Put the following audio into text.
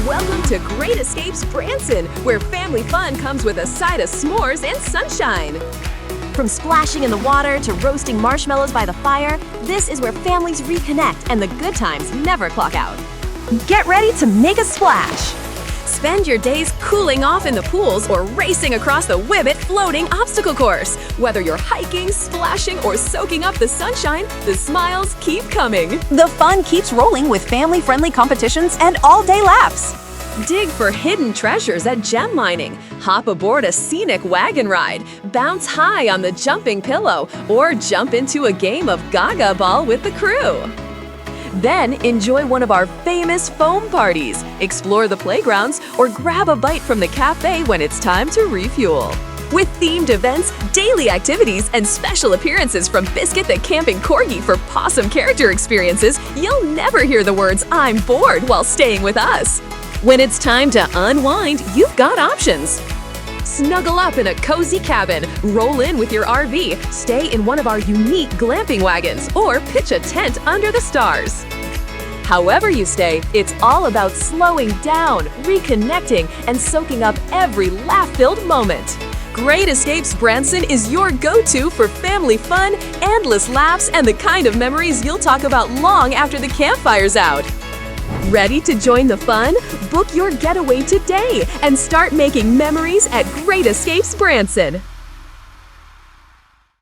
Welcome to Great Escapes Branson, where family fun comes with a side of s'mores and sunshine. From splashing in the water to roasting marshmallows by the fire, this is where families reconnect and the good times never clock out. Get ready to make a splash! Spend your days cooling off in the pools or racing across the Whibbit floating obstacle course. Whether you're hiking, splashing, or soaking up the sunshine, the smiles keep coming. The fun keeps rolling with family-friendly competitions and all-day laps. Dig for hidden treasures at gem mining, hop aboard a scenic wagon ride, bounce high on the jumping pillow, or jump into a game of Gaga Ball with the crew. Then enjoy one of our famous foam parties, explore the playgrounds, or grab a bite from the cafe when it's time to refuel. With themed events, daily activities, and special appearances from Biscuit the Camping Corgi for possum character experiences, you'll never hear the words "I'm bored" while staying with us. When it's time to unwind, you've got options. Snuggle up in a cozy cabin, roll in with your RV, stay in one of our unique glamping wagons, or pitch a tent under the stars. However you stay, it's all about slowing down, reconnecting, and soaking up every laugh-filled moment. Great Escapes Branson is your go-to for family fun, endless laughs, and the kind of memories you'll talk about long after the campfire's out. Ready to join the fun? Book your getaway today and start making memories at Great Escapes Branson.